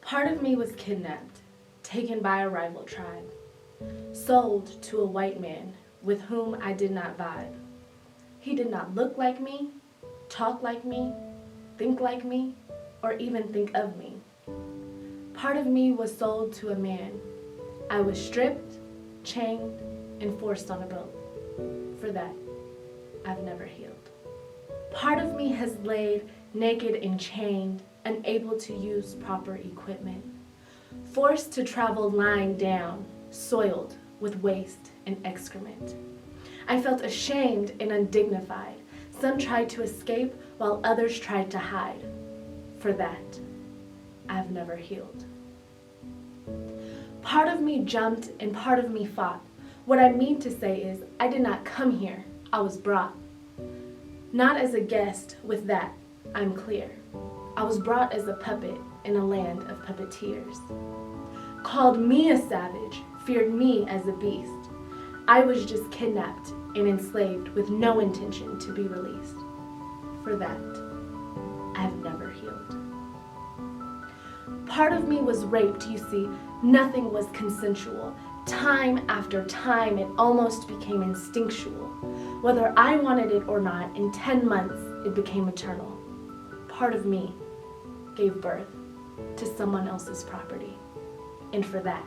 Part of me was kidnapped, taken by a rival tribe, sold to a white man with whom I did not vibe. He did not look like me, talk like me, think like me, or even think of me. Part of me was sold to a man. I was stripped, chained, and forced on a boat. For that, I've never healed. Part of me has laid naked and chained, unable to use proper equipment, forced to travel lying down, soiled with waste and excrement. I felt ashamed and undignified. Some tried to escape while others tried to hide. For that, I've never healed. Part of me jumped and part of me fought. What I mean to say is, I did not come here, I was brought. Not as a guest, with that, I'm clear. I was brought as a puppet in a land of puppeteers. Called me a savage, feared me as a beast. I was just kidnapped and enslaved with no intention to be released. For that, I have never healed. Part of me was raped, you see. Nothing was consensual. Time after time, it almost became instinctual. Whether I wanted it or not, in 10 months, it became eternal. Part of me gave birth to someone else's property. And for that,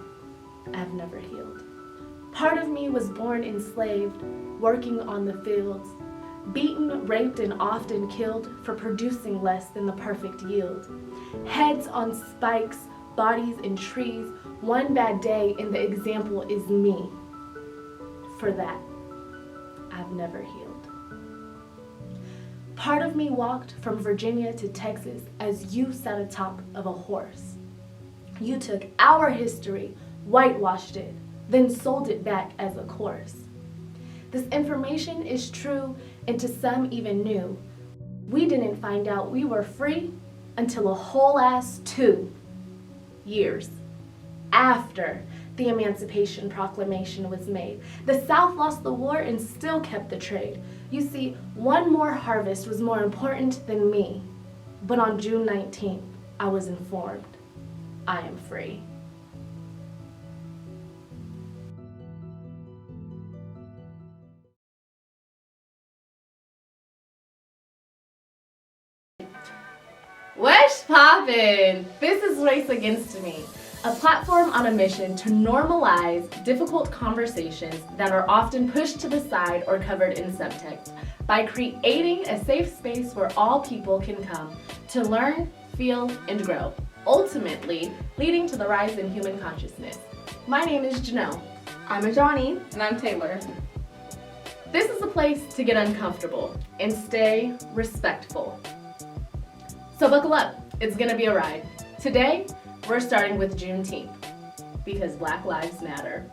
I have never healed. Part of me was born enslaved, working on the fields, beaten, raped, and often killed for producing less than the perfect yield. Heads on spikes, bodies in trees, one bad day, and the example is me. For that, I've never healed. Part of me walked from Virginia to Texas as you sat atop of a horse. You took our history, whitewashed it, then sold it back as a course. This information is true and to some even new. We didn't find out we were free until a whole ass 2 years after the Emancipation Proclamation was made. The South lost the war and still kept the trade. You see, one more harvest was more important than me. But on June 19th, I was informed I am free. What's poppin'? This is Race Against Me, a platform on a mission to normalize difficult conversations that are often pushed to the side or covered in subtext by creating a safe space where all people can come to learn, feel, and grow, ultimately leading to the rise in human consciousness. My name is Janelle. I'm Ajani. And I'm Taylor. This is a place to get uncomfortable and stay respectful. So buckle up, it's gonna be a ride. Today, we're starting with Juneteenth, because Black Lives Matter.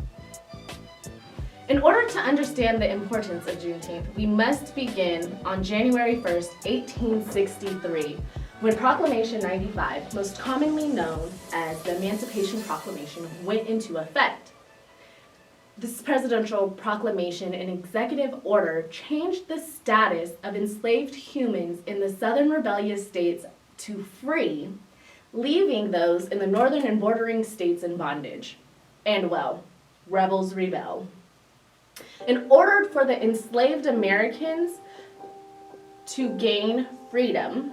In order to understand the importance of Juneteenth, we must begin on January 1st, 1863, when Proclamation 95, most commonly known as the Emancipation Proclamation, went into effect. This presidential proclamation and executive order changed the status of enslaved humans in the southern rebellious states to free, leaving those in the northern and bordering states in bondage. And well, rebels rebel. In order for the enslaved Americans to gain freedom,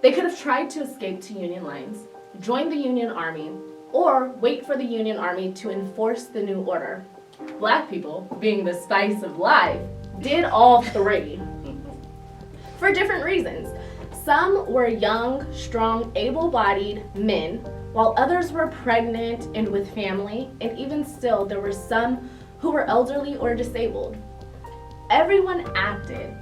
they could have tried to escape to Union lines, join the Union Army, or wait for the Union Army to enforce the new order. Black people, being the spice of life, did all three. For different reasons. Some were young, strong, able-bodied men, while others were pregnant and with family, and even still, there were some who were elderly or disabled. Everyone acted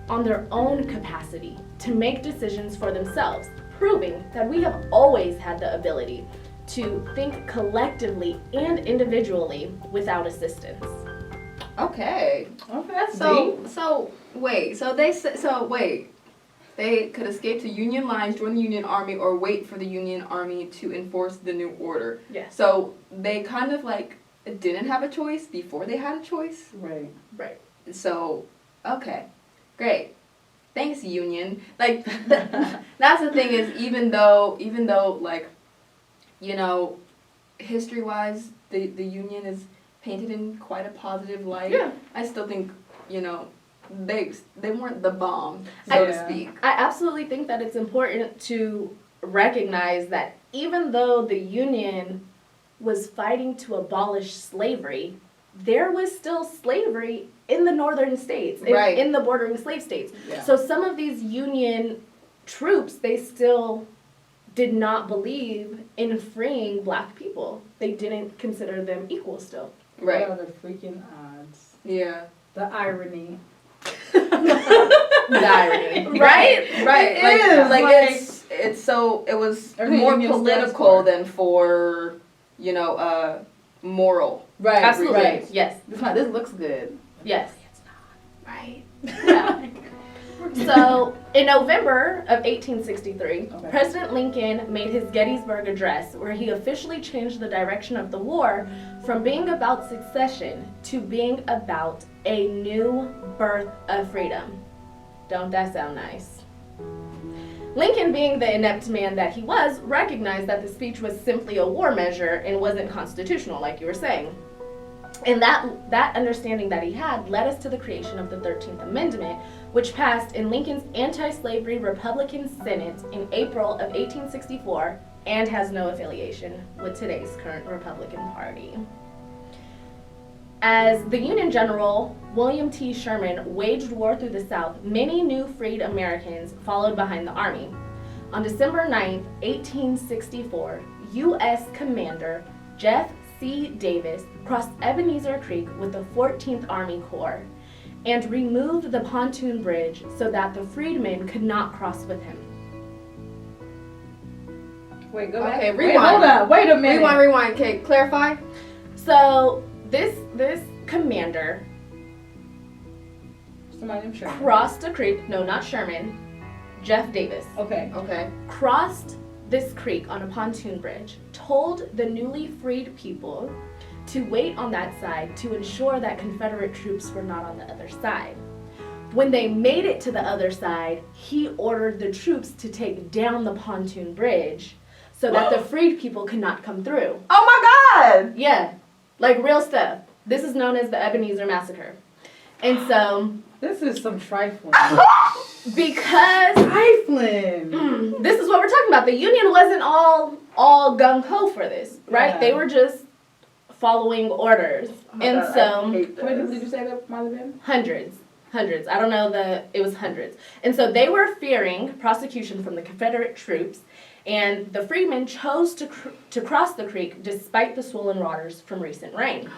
on their own capacity to make decisions for themselves, proving that we have always had the ability to think collectively and individually without assistance. Okay. That's They could escape to Union lines, join the Union Army, or wait for the Union Army to enforce the new order. Yes. So they kind of like didn't have a choice before they had a choice. Right. So, okay, great. Thanks, Union. Like, that's the thing is, even though like you know, history-wise, the Union is painted in quite a positive light. Yeah. I still think, you know, they weren't the bomb, so to speak. I absolutely think that it's important to recognize that even though the Union was fighting to abolish slavery, there was still slavery in the northern states, Right. in the bordering slave states. Yeah. So some of these Union troops, they still did not believe in freeing black people. They didn't consider them equal still. Right. What are the freaking odds? Yeah. The irony. The irony. Right? Right. It Like, is, like it's so, it was Everything more Union stands political for. than for, you know, moral. Right. Absolutely. Right. Yes. This looks good. Yes. Right. Yeah. So, in November of 1863, Okay. President Lincoln made his Gettysburg Address, where he officially changed the direction of the war from being about succession to being about a new birth of freedom. Don't that sound nice? Lincoln, being the inept man that he was, recognized that the speech was simply a war measure and wasn't constitutional, like you were saying. And that understanding that he had led us to the creation of the 13th Amendment, which passed in Lincoln's anti-slavery Republican Senate in April of 1864 and has no affiliation with today's current Republican Party. As the Union General William T. Sherman waged war through the South, many new freed Americans followed behind the Army. On December 9, 1864, U.S. Commander Jeff C. Davis crossed Ebenezer Creek with the 14th Army Corps and removed the pontoon bridge so that the freedmen could not cross with him. Wait, go back. Okay, Wait, rewind. hold up. Wait a minute. Rewind. Okay, clarify. So this commander Somebody named Sherman. crossed a creek, no, not Sherman, Jeff Davis, Okay. Okay. crossed this creek on a pontoon bridge, told the newly freed people to wait on that side to ensure that Confederate troops were not on the other side. When they made it to the other side, he ordered the troops to take down the pontoon bridge so that the freed people could not come through. Oh my God! Yeah, like real stuff. This is known as the Ebenezer Massacre. And so, This is some trifling. because Trifling. this is what we're talking about. The Union wasn't all gung-ho for this, right? Yeah. They were just following orders. And I so, hate Wait, did you say that might have been? hundreds. I don't know it was hundreds. And so they were fearing prosecution from the Confederate troops, and the freedmen chose to cross the creek despite the swollen waters from recent rain.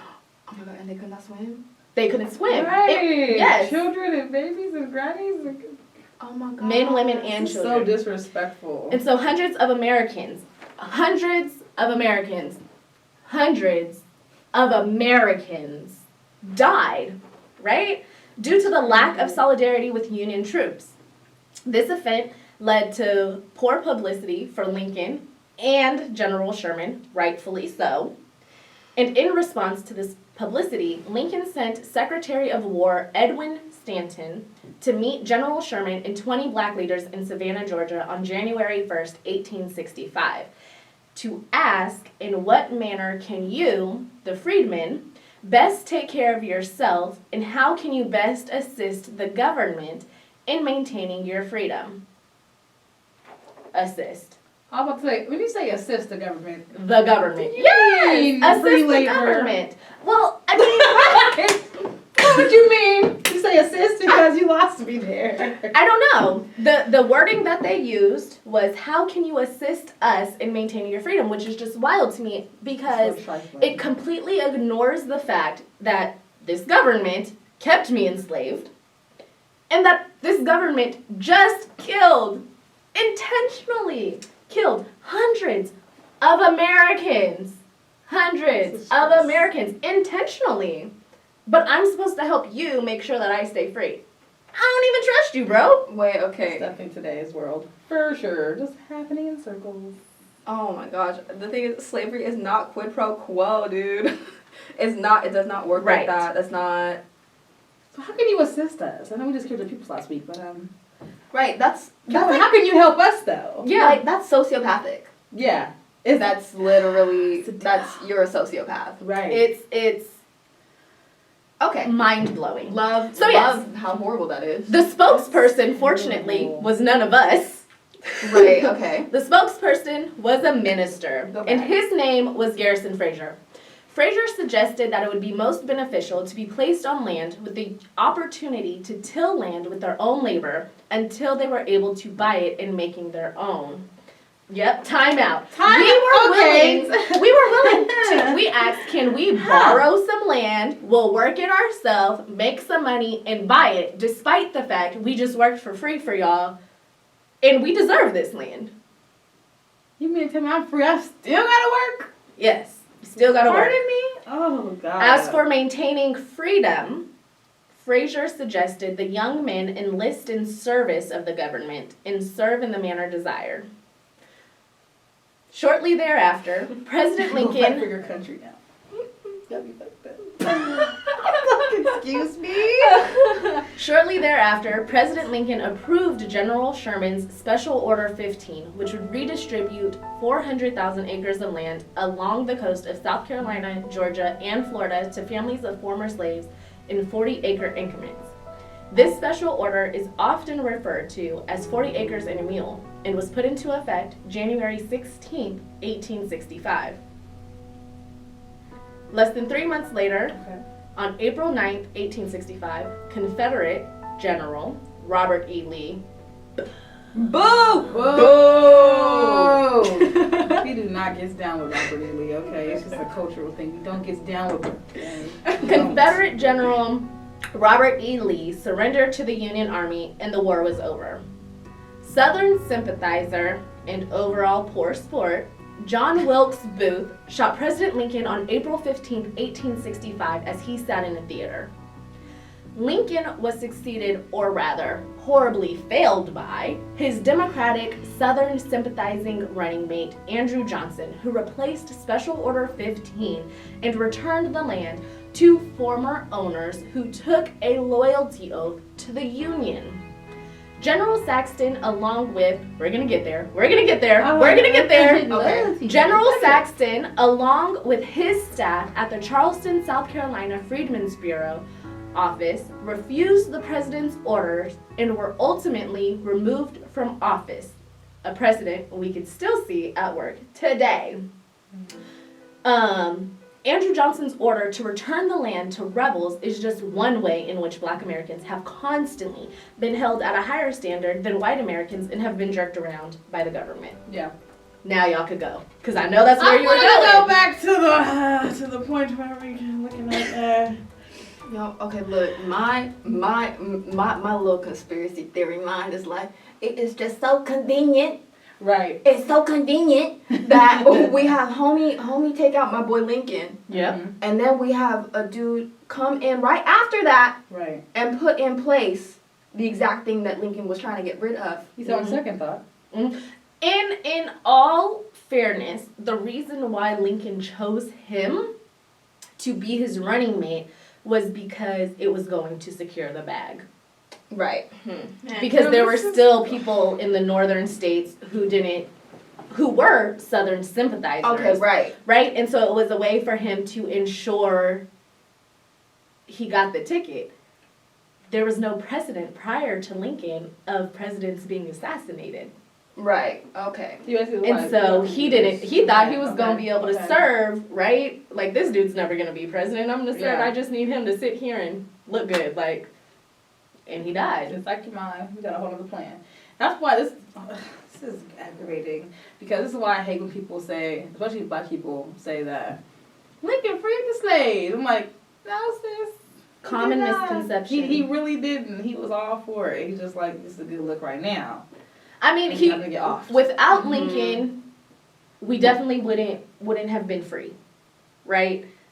Oh my God, and they could not swim? They couldn't swim. Right. Yes. Children and babies and grannies. And... Oh my God. Men, women, and This is children. so disrespectful. And so hundreds of Americans died, right? Due to the lack of solidarity with Union troops. This event led to poor publicity for Lincoln and General Sherman, rightfully so. And in response to this publicity, Lincoln sent Secretary of War Edwin Stanton to meet General Sherman and 20 black leaders in Savannah, Georgia on January 1st, 1865, to ask in what manner can you, the freedmen, best take care of yourself, and how can you best assist the government in maintaining your freedom? Assist. I was about to say, when you say assist the government, The government. You Yes! mean Assist free the labor. government. Well, I what would you mean? You say assist because you lost me there. I don't know. The wording that they used was, how can you assist us in maintaining your freedom, which is just wild to me because it completely ignores the fact that this government kept me enslaved and that this government just intentionally killed hundreds of Americans. Intentionally. But I'm supposed to help you make sure that I stay free. I don't even trust you, bro. Wait, okay. Stuff in today's world. For sure. Just happening in circles. Oh my gosh. The thing is, slavery is not quid pro quo, dude. It's not, it does not work Right. like that. That's not... So how can you assist us? I know we just killed the people last week, but Right, that's how can you help us though? Yeah. like, that's sociopathic. Yeah. That's literally, you're a sociopath. Right. It's Okay. mind-blowing. Love how horrible that is. The spokesperson, fortunately, was none of us. Right, okay. The spokesperson was a minister, Okay. and his name was Garrison Frazier. Frazier suggested that it would be most beneficial to be placed on land with the opportunity to till land with their own labor until they were able to buy it in making their own. Yep, time out. We asked, can we borrow some land, we'll work it ourselves, make some money, and buy it, despite the fact we just worked for free for y'all, and we deserve this land. You mean to tell me I'm free? I still gotta work? Yes, still gotta work. Pardon me? Oh, God. As for maintaining freedom, Frazier suggested the young men enlist in service of the government and serve in the manner desired. Shortly thereafter, President Fight for Lincoln... your country now. That'd be fucked up. Excuse me? Shortly thereafter, President Lincoln approved General Sherman's Special Order 15, which would redistribute 400,000 acres of land along the coast of South Carolina, Georgia, and Florida to families of former slaves in 40-acre increments. This special order is often referred to as 40 acres and a mule, and was put into effect January 16, 1865. Less than 3 months later, Okay. on April 9, 1865, Confederate General Robert E. Lee. Boo! Boo! He do not get down with Robert E. Lee, okay? It's just a cultural thing. You don't get down with him. Confederate General Robert E. Lee surrendered to the Union Army and the war was over. Southern sympathizer and overall poor sport, John Wilkes Booth shot President Lincoln on April 15, 1865, as he sat in a theater. Lincoln was succeeded, or rather, horribly failed by, his Democratic Southern sympathizing running mate, Andrew Johnson, who replaced Special Order 15 and returned the land to former owners who took a loyalty oath to the Union. General Saxton, along with, we're gonna get there, Okay. General Saxton, along with his staff at the Charleston, South Carolina Freedmen's Bureau office, refused the president's orders and were ultimately removed from office, a precedent we can still see at work today. Andrew Johnson's order to return the land to rebels is just one way in which Black Americans have constantly been held at a higher standard than white Americans and have been jerked around by the government. Yeah. Now y'all could go, because I know that's where I'm you were gonna going. go back to the point where we looking at Yo, okay, look, my little conspiracy theory mind is like, it is just so convenient. right. It's so convenient that we have homie take out my boy Lincoln, Yep. and then we have a dude come in right after that Right. and put in place the exact thing that Lincoln was trying to get rid of. He's on second thought. In all fairness, the reason why Lincoln chose him to be his running mate was because it was going to secure the bag. Right. Because there were still people in the northern states who were Southern sympathizers. Okay, right. Right? And so it was a way for him to ensure he got the ticket. There was no precedent prior to Lincoln of presidents being assassinated. Right. Okay. And so he thought he was going to be able to serve, right? Like, this dude's never going to be president. I'm going to serve. Yeah. I just need him to sit here and look good. Like, and he died. Just like your mind, we got a whole other plan. That's why this is aggravating, because this is why I hate when people say, especially Black people, say that Lincoln freed the slaves. I'm like, no, sis. Common misconception. He really didn't. He was all for it. He's just like, this is a good look right now. I mean, And he's not gonna get off. without Lincoln, we definitely wouldn't have been free, right?